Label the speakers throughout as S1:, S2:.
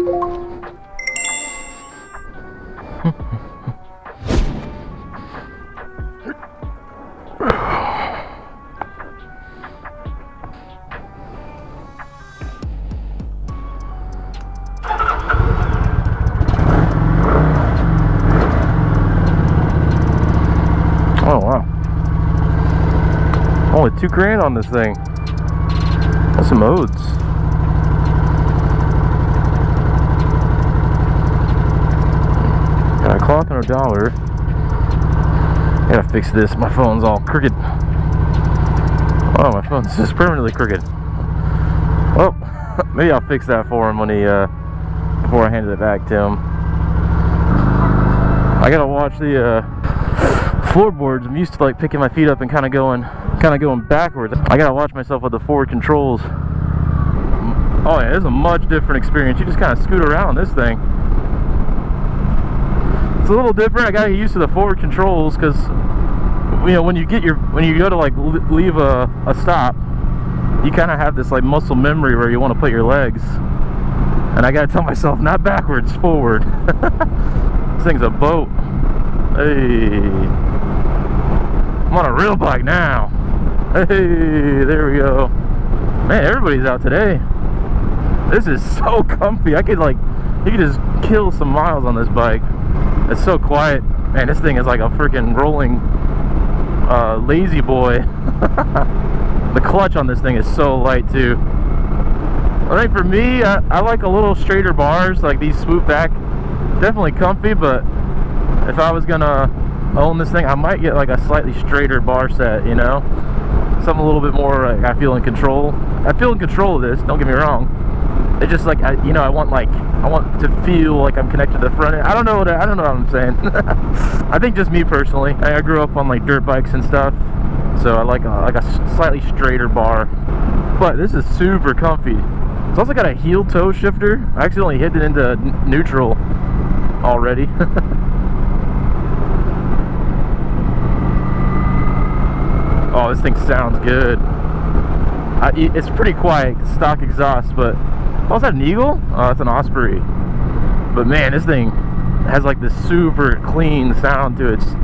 S1: Oh wow. Only $2 grand on this thing. That's some odes. Got a clock and a dollar. Gotta fix this. My phone's all crooked. Oh, my phone's just permanently crooked. Well, maybe I'll fix that for him when he before I handed it back to him. I gotta watch the floorboards. I'm used to like picking my feet up and kind of going backwards. I gotta watch myself with the forward controls. Oh yeah, it's a much different experience. You just kind of scoot around this thing. It's a little different. I gotta get used to the forward controls because you know when you go to like leave a stop, you kind of have this like muscle memory where you want to put your legs, and I gotta tell myself not backwards, forward. This thing's a boat. Hey, I'm on a real bike now. Hey, there we go. Man, everybody's out today. This is so comfy. You could just kill some miles on this bike. It's so quiet. Man, this thing is like a freaking rolling lazy boy. The clutch on this thing is so light too. I think for me, I like a little straighter bars, like these swoop back. Definitely comfy, but if I was gonna own this thing, I might get like a slightly straighter bar set, you know? Something a little bit more like I feel in control. I feel in control of this, don't get me wrong. It's just like I want to feel like I'm connected to the front end. I don't know what I'm saying. I think just me personally. I grew up on like dirt bikes and stuff, so I like a slightly straighter bar. But this is super comfy. It's also got a heel toe shifter. I accidentally hit it into neutral already. Oh, this thing sounds good. It's pretty quiet, stock exhaust, but oh, is that an Eagle? Oh, it's an Osprey. But man, this thing has like this super clean sound to it. It's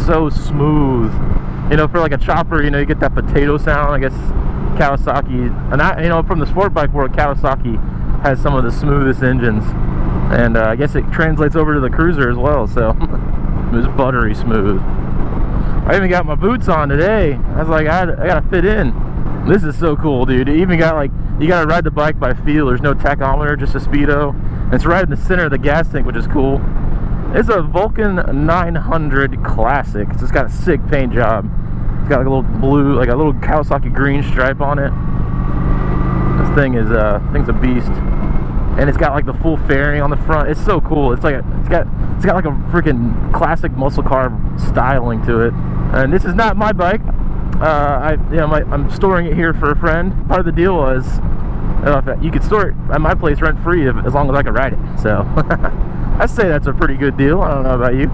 S1: so smooth. You know, for like a chopper, you know, you get that potato sound. I guess Kawasaki, and from the sport bike world, Kawasaki has some of the smoothest engines, and I guess it translates over to the cruiser as well. So it was buttery smooth. I even got my boots on today. I was like, I gotta fit in. This is so cool, dude. It even got like, you gotta ride the bike by feel. There's no tachometer, just a speedo. And it's right in the center of the gas tank, which is cool. It's a Vulcan 900 Classic. It's just got a sick paint job. It's got like a little blue, like a little Kawasaki green stripe on it. This thing is thing's a beast. And it's got like the full fairing on the front. It's so cool. It's got like a freaking classic muscle car styling to it. And this is not my bike. I'm storing it here for a friend. Part of the deal was you could store it at my place rent free as long as I could ride it. So I say that's a pretty good deal. I don't know about you.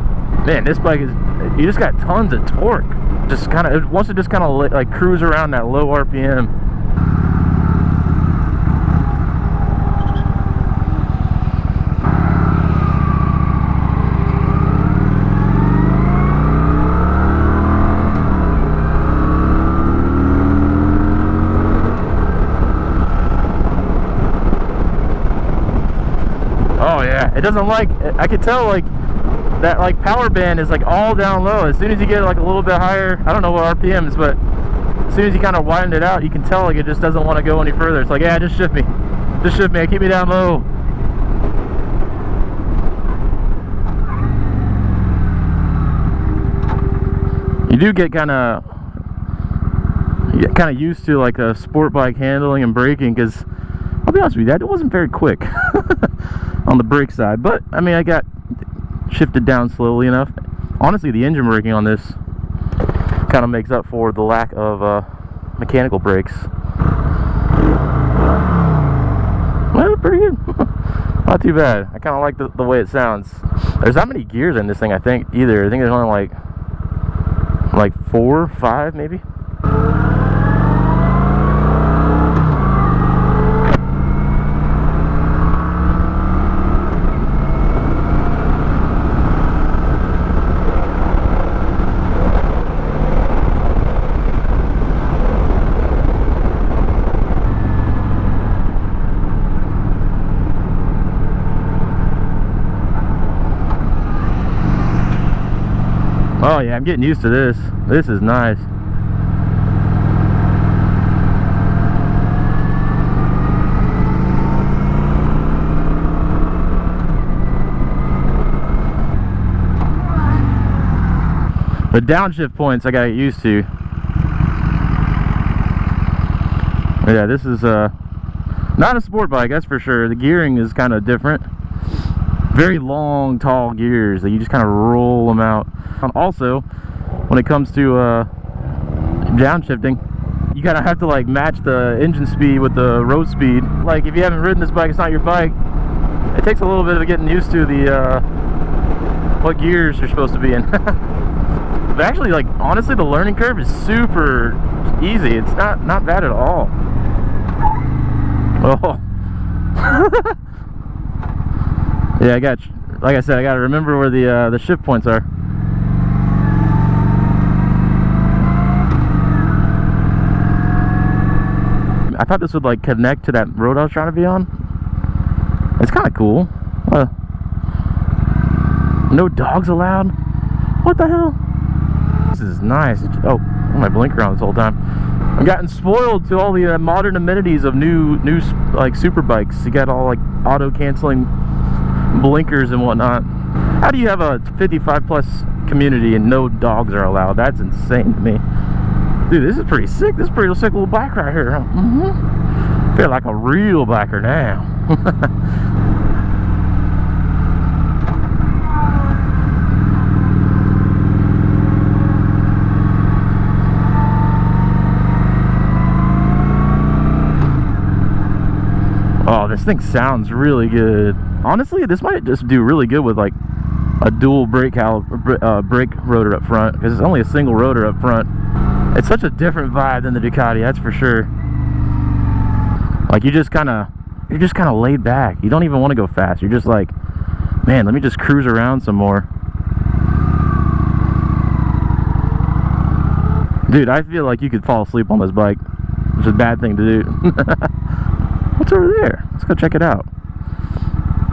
S1: Man, this bike you just got tons of torque. Just kind of, it wants to just kind of like cruise around that low RPM. It doesn't like, I could tell like that like power band is like all down low. As soon as you get like a little bit higher, I don't know what RPMs, but as soon as you kind of widen it out, you can tell like it just doesn't want to go any further. It's like, yeah, just shift me, keep me down low. You do get kind of used to like a sport bike handling and braking, because I'll be honest with you, that wasn't very quick on the brake side, but I mean, I got shifted down slowly enough. Honestly, the engine braking on this kind of makes up for the lack of mechanical brakes. Well, pretty good. Not too bad. I kind of like the way it sounds. There's not many gears in this thing, I think, either. I think there's only like 4 or 5 maybe. Oh yeah, I'm getting used to this. This is nice. The downshift points I got used to. Yeah, this is not a sport bike, that's for sure. The gearing is kind of different. Very long, tall gears that you just kind of roll them out. Also, when it comes to downshifting, you kind of have to like match the engine speed with the road speed. Like if you haven't ridden this bike, it's not your bike. It takes a little bit of getting used to the what gears you're supposed to be in. But actually, like honestly, the learning curve is super easy. It's not bad at all. Oh. Yeah, like I said, I got to remember where the shift points are. I thought this would like connect to that road I was trying to be on. It's kind of cool. No dogs allowed. What the hell? This is nice. Oh, my blinker on this whole time. I've gotten spoiled to all the modern amenities of new like super bikes. You got all like auto canceling blinkers and whatnot. How do you have a 55 plus community and no dogs are allowed? That's insane to me. Dude, this is pretty sick. This is a pretty sick little bike right here. Feel like a real biker now. Oh, this thing sounds really good. Honestly, this might just do really good with like a dual brake rotor up front, because it's only a single rotor up front. It's such a different vibe than the Ducati, that's for sure. Like you're just kind of laid back. You don't even want to go fast. You're just like, man, let me just cruise around some more. Dude, I feel like you could fall asleep on this bike, which is a bad thing to do. What's over there? Let's go check it out.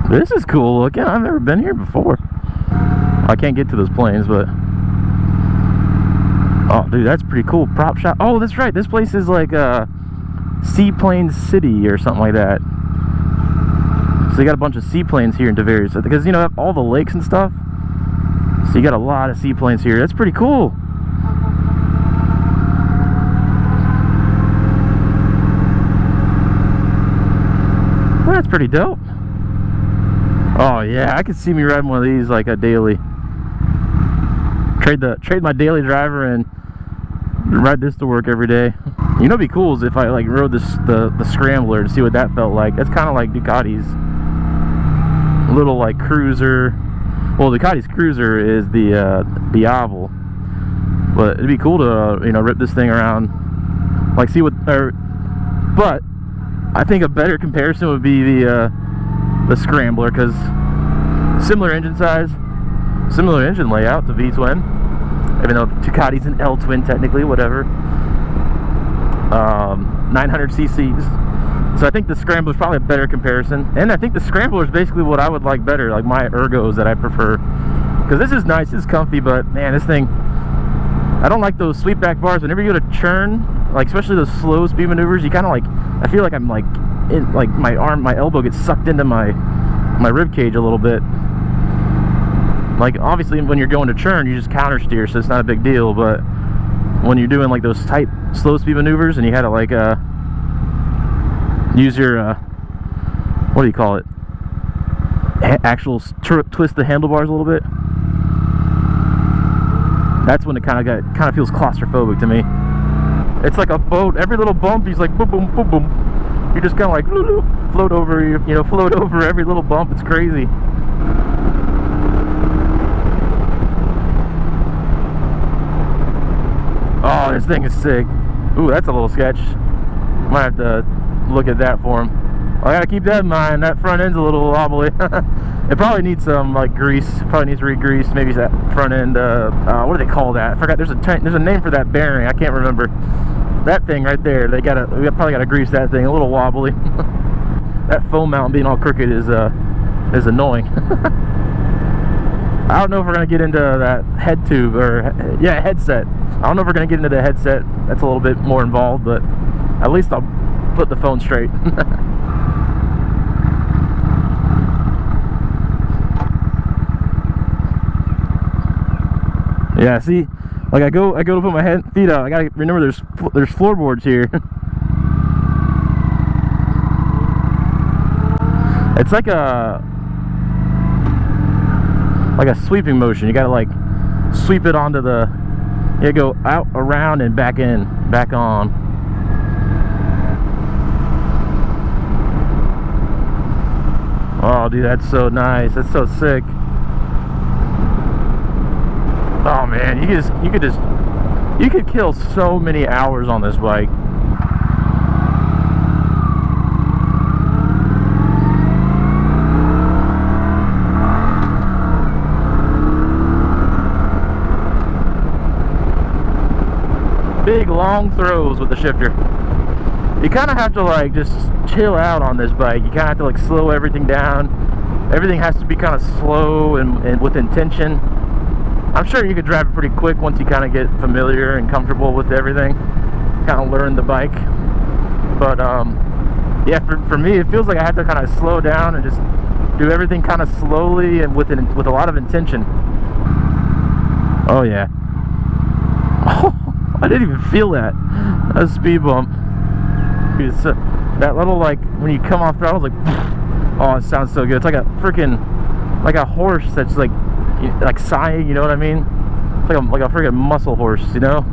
S1: This is cool looking. I've never been here before. I can't get to those planes, but oh, dude, that's pretty cool. Prop shop. Oh, that's right. This place is like Seaplane City or something like that. So you got a bunch of seaplanes here in Tavares, because you know all the lakes and stuff. So you got a lot of seaplanes here. That's pretty cool. Well, that's pretty dope. Oh yeah, I could see me riding one of these like a daily. Trade my daily driver and ride this to work every day. You know, what'd be cool is if I like rode the Scrambler to see what that felt like. That's kind of like Ducati's little like cruiser. Well, Ducati's cruiser is the Oval, but it'd be cool to you know, rip this thing around, like see what. But I think a better comparison would be the Scrambler, because similar engine size, similar engine layout to V-twin, even though Ducati's an L-twin technically, whatever. 900 cc's. So I think the Scrambler is probably a better comparison, and I think the Scrambler is basically what I would like better, like my ergos that I prefer. Because this is nice, this is comfy, but man, this thing, I don't like those sweep back bars. Whenever you go to churn, like especially those slow speed maneuvers, you kind of like, I feel like I'm like in, like my elbow gets sucked into my rib cage a little bit. Like obviously when you're going to churn, you just counter steer, so it's not a big deal. But when you're doing like those tight slow speed maneuvers and you had to like use your what do you call it, actual twist the handlebars a little bit, that's when it kind of feels claustrophobic to me. It's like a boat. Every little bump, he's like boom, boom, boom, boom. You're just kind of like float over, you know, float over every little bump. It's crazy. Oh, this thing is sick. Ooh, that's a little sketch. Might have to look at that for him. I gotta keep that in mind. That front end's a little wobbly. It probably needs some like grease. Probably needs re-grease. Maybe that front end. What do they call that? I forgot. There's a name for that bearing. I can't remember. That thing right there. We probably gotta grease that thing. A little wobbly. That foam mount being all crooked is annoying. I don't know if we're gonna get into that head tube or yeah, headset. I don't know if we're gonna get into the headset. That's a little bit more involved, but at least I'll put the phone straight. Yeah, see, like I go to put my feet out. I gotta remember there's floorboards here. It's like a sweeping motion. You gotta like sweep it onto the. You go out, around, and back in, back on. Oh, dude, that's so nice. That's so sick. Oh man, you could kill so many hours on this bike. Big long throws with the shifter. You kind of have to like just chill out on this bike. You kind of have to like slow everything down. Everything has to be kind of slow and with intention. I'm sure you could drive it pretty quick once you kind of get familiar and comfortable with everything, kind of learn the bike. But yeah, for me, it feels like I have to kind of slow down and just do everything kind of slowly and with a lot of intention. Oh yeah. Oh, I didn't even feel that. That's a speed bump. It's, that little, like, when you come off throttle, it's like, oh, it sounds so good. It's like a freaking, like a horse that's like sighing, you know what I mean? It's like a freaking muscle horse, you know?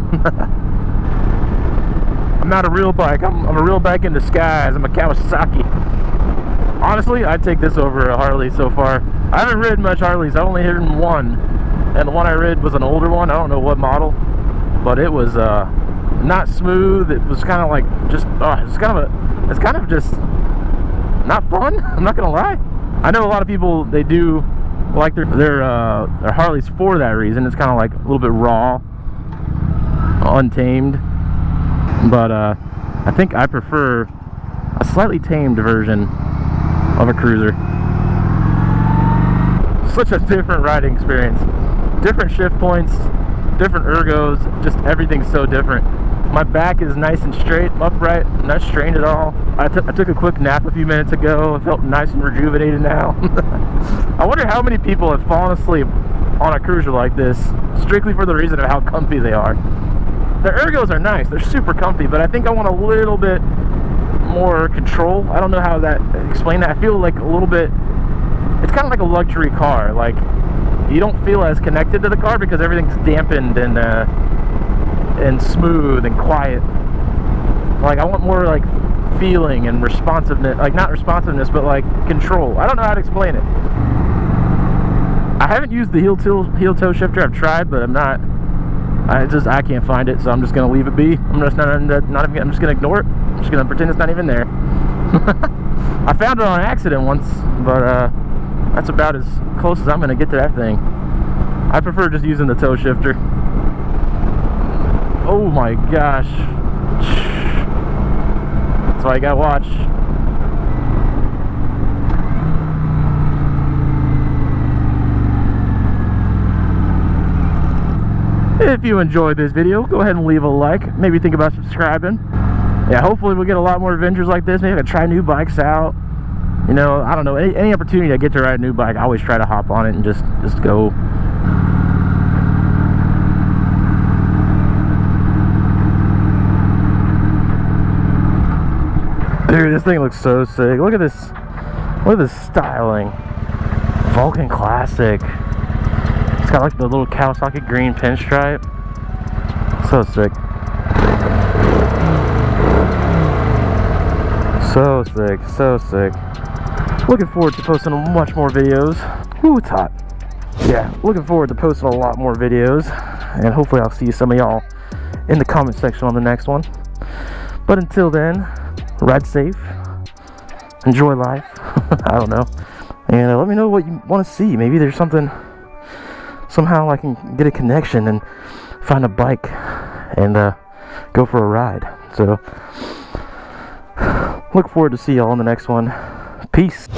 S1: I'm not a real bike. I'm a real bike in disguise. I'm a Kawasaki. Honestly, I'd take this over a Harley so far. I haven't ridden much Harleys. I've only ridden one, and the one I rid was an older one. I don't know what model, but it was not smooth. It was kind of like just it's kind of just not fun. I'm not gonna lie. I know a lot of people, they do like their Harleys for that reason. It's kind of like a little bit raw, untamed, but I think I prefer a slightly tamed version of a cruiser. Such a different riding experience, different shift points, different ergos, just everything's so different. My back is nice and straight, upright, not strained at all. I took a quick nap a few minutes ago. I felt nice and rejuvenated now. I wonder how many people have fallen asleep on a cruiser like this strictly for the reason of how comfy they are. The ergos are nice, they're super comfy, but I think I want a little bit more control. I don't know how to explain that. I feel like a little bit, it's kind of like a luxury car. Like, you don't feel as connected to the car because everything's dampened and smooth and quiet. Like, I want more like feeling and responsiveness, like not responsiveness, but like control. I don't know how to explain it. I haven't used the heel toe shifter. I've tried, but I can't find it, so I'm just gonna leave it be. I'm just gonna ignore it. I'm just gonna pretend it's not even there. I found it on accident once, but that's about as close as I'm gonna get to that thing. I prefer just using the toe shifter. Oh my gosh. That's why I gotta watch. If you enjoyed this video, go ahead and leave a like. Maybe think about subscribing. Yeah, hopefully we'll get a lot more adventures like this. Maybe I can try new bikes out. You know, I don't know. Any opportunity I get to ride a new bike, I always try to hop on it and just go. Dude, this thing looks so sick. Look at this. Look at this styling. Vulcan Classic. It's got like the little Kawasaki green pinstripe. So sick. So sick. So sick. Looking forward to posting much more videos. Ooh, it's hot. Yeah, looking forward to posting a lot more videos. And hopefully I'll see some of y'all in the comment section on the next one. But until then, ride safe, enjoy life. I don't know, and let me know what you want to see. Maybe there's something, somehow I can get a connection and find a bike and go for a ride. So look forward to see y'all on the next one. Peace.